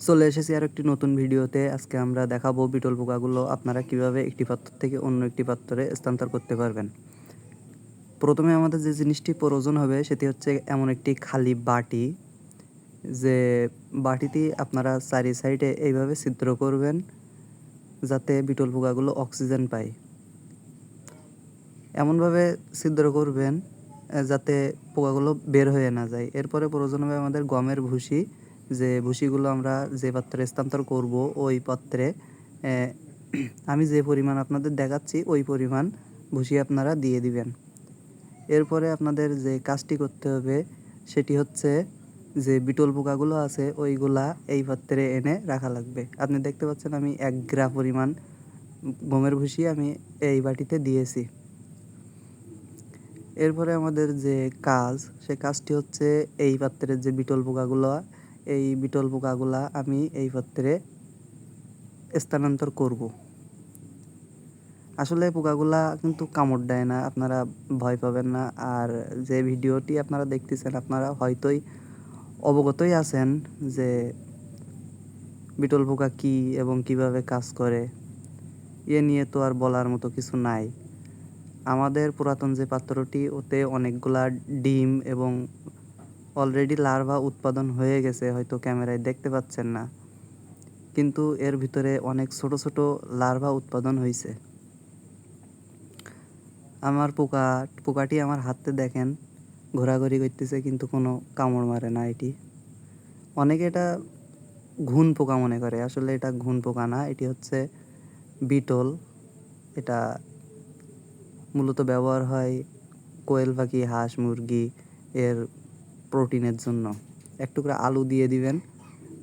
চলে এসেছি আর একটি নতুন ভিডিওতে। আজকে আমরা দেখাবো বিটল পোকাগুলো আপনারা কিভাবে একটি পাত্র থেকে অন্য একটি পাত্রে স্থানান্তর করতে পারবেন। প্রথমে আমাদের যে জিনিসটি প্রয়োজন হবে সেটি হচ্ছে এমন একটি খালি বাটি, যে বাটিটি আপনারা চারি সাইডে এইভাবে ছিদ্র করবেন যাতে বিটল পোকাগুলো অক্সিজেন পায়। এমনভাবে ছিদ্র করবেন যাতে পোকাগুলো বের হয়ে না যায়। এরপরে প্রয়োজন হবে আমাদের গমের ভুসি, যে ভুসিগুলো আমরা যে পাত্রে স্থানান্তর করব ওই পাত্রে আমি যে পরিমাণ আপনাদের দেখাচ্ছি ওই পরিমাণ ভুসি আপনারা দিয়ে দিবেন। এরপরে আপনাদের যে কাজটি করতে হবে সেটি হচ্ছে যে বিটল পোকাগুলো আছে ওইগুলা এই পাত্রে এনে রাখা লাগবে। আপনি দেখতে পাচ্ছেন আমি 1 গ্রা পরিমাণ গমের ভুসি আমি এই বাটিতে দিয়েছি। এরপরে আমাদের যে কাজ, সে কাজটি হচ্ছে এই পাত্রের যে বিটল পোকাগুলো, এই বিটল পোকাগুলা আমি এই পাত্রে স্থানান্তর করব। আসলে পোকাগুলা কিন্তু কামড় দেয় না, আপনারা ভয় পাবেন না। আর যে ভিডিওটি আপনারা দেখতেছেন আপনারা হয়তোই অবগতই আছেন যে বিটল পোকা কী এবং কিভাবে কাজ করে। এ নিয়ে তো আর বলার মতো কিছু নাই। আমাদের পুরাতন যে পাত্রটি ওতে অনেকগুলা ডিম এবং অলরেডি লার্ভা উৎপাদন হয়ে গেছে, হয়তো ক্যামেরায় দেখতে পাচ্ছেন না, কিন্তু এর ভিতরে অনেক ছোট ছোট লার্ভা উৎপাদন হয়েছে। আমার পোকাটি আমার হাতে দেখেন ঘোরাঘুরি করতেছে, কিন্তু কোনো কামড় মারে না। এটি অনেকে এটা ঘুন পোকা মনে করে, আসলে এটা ঘুন পোকা না, এটি হচ্ছে বিটল। এটা মূলত ব্যবহার হয় কোয়েল পাখি, হাঁস, মুরগি এর প্রোটিনের জন্য। এক টুকরা আলু দিয়ে দিবেন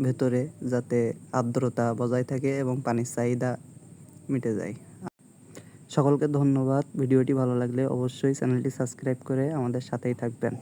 ভেতরে যাতে আর্দ্রতা বজায় থাকে এবং পানির চাহিদা মিটে যায়। সকলকে ধন্যবাদ। ভিডিওটি ভালো লাগলে অবশ্যই চ্যানেলটি সাবস্ক্রাইব করে আমাদের সাথেই থাকবেন।